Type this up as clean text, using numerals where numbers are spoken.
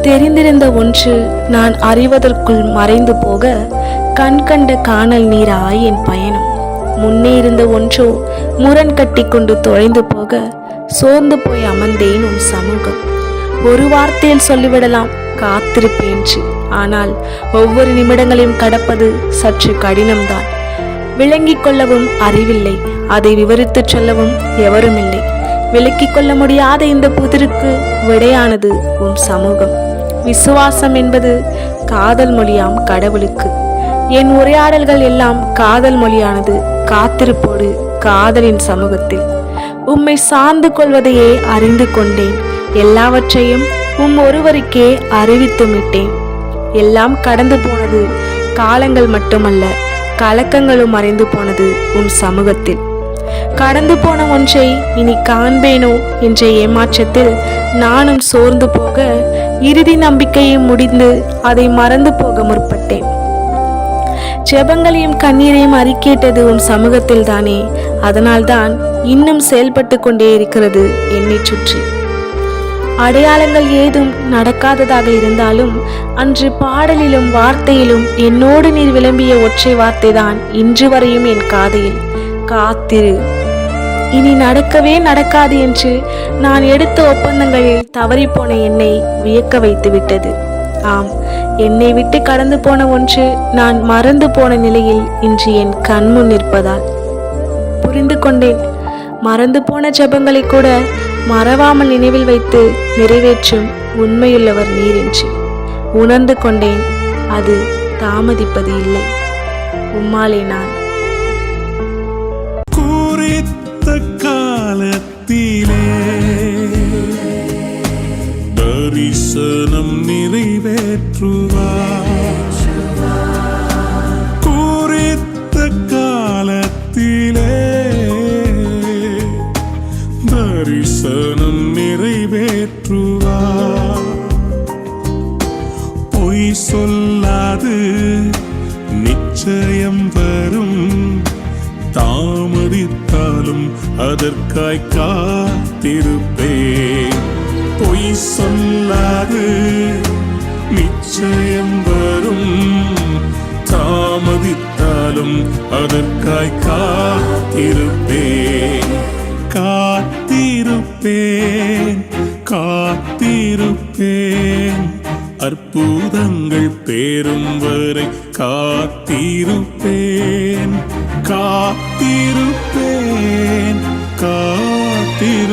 தெரிந்திருந்த ஒன்று நான் அறிவதற்குள் மறைந்து போக, கண் கண்ட காணல் நீராய் என் பயணம். முன்னே இருந்த ஒன்றோ முரண் கட்டி கொண்டு தொலைந்து போக, சோர்ந்து போய் அமர்ந்தேன் உன் சமூகம். ஒரு வார்த்தையில் சொல்லிவிடலாம் காத்திருப்பேன், ஆனால் ஒவ்வொரு நிமிடங்களையும் கடப்பது சற்று கடினம்தான். விளங்கிக் கொள்ளவும் அறிவில்லை, அதை விவரித்து சொல்லவும் எவரும் இல்லை. விளக்கிக் கொள்ள முடியாத இந்த புதிருக்கு விடையானது உன் சமூகம். விசுவாசம் என்பது காதல் மொழியாம் கடவுளுக்கு. என் உரையாடல்கள் எல்லாம் காதல் மொழியானது காத்திருப்போடு காதலின் சமூகத்தில். உம்மை சார்ந்து கொள்வதையே அறிந்து கொண்டேன், எல்லாவற்றையும் ஒருவருக்கே அறிவித்துமிட்டேன். எல்லாம் கடந்து போனது, காலங்கள் மட்டுமல்ல கலக்கங்களும் மறைந்து போனது உன் சமூகத்தில். கடந்து போன ஒன்றை இனி காண்பேனோ என்ற ஏமாற்றத்தில் நானும் சோர்ந்து போக, இறுதி நம்பிக்கையை முடிந்து அதை மறந்து போக முற்பட்டேன். ஜெபங்களையும் கண்ணீரையும் அறிக்கேட்டது உன் சமூகத்தில் தானே, அதனால்தான் இன்னும் செயல்பட்டு கொண்டே இருக்கிறது என்னை சுற்றி. அடையாளங்கள் ஏதும் நடக்காததாக இருந்தாலும் அன்று பாடலிலும் வார்த்தையிலும் என்னோடு நீர் விளம்பிய ஒற்றை வார்த்தைதான் இன்று வரையும் என் காதையில், காத்திரு. இனி நடக்கவே நடக்காது என்று நான் எடுத்த ஒப்பந்தங்களில் தவறிப்போன என்னை வியக்க வைத்து விட்டது. ஆம், என்னை விட்டு கடந்து போன ஒன்று நான் மறந்து போன நிலையில் இன்று என் கண்முன் நிற்பதால் புரிந்து கொண்டேன். மறந்து போன ஜெபங்களை கூட மறவாமல் நினைவில் வைத்து நிறைவேற்றும் உண்மையுள்ளவர் நீர் என்று உணர்ந்து கொண்டேன். அது தாமதிப்பது இல்லை, உம்மாலே நான். காலத்திலே தரிசனம் நிறைவேற்றுவார். குறித்த காலத்திலே தரிசனம் நிறைவேற்றுவார். பொய் சொல்லாது நிச்சயம் வரும், தாமதித்தாலும் அதற்காய் காத்திருப்பேன். பொய் சொல்லாது நிச்சயம் வரும், தாமதித்தாலும் அதற்காய் காத்திருப்பேன். காத்திருப்பேன், காத்திருப்பேன், அற்புதங்கள் பேரும் வரை காத்திருப்பேன். காத்திருப்பேன், காத்திருப்பேன்.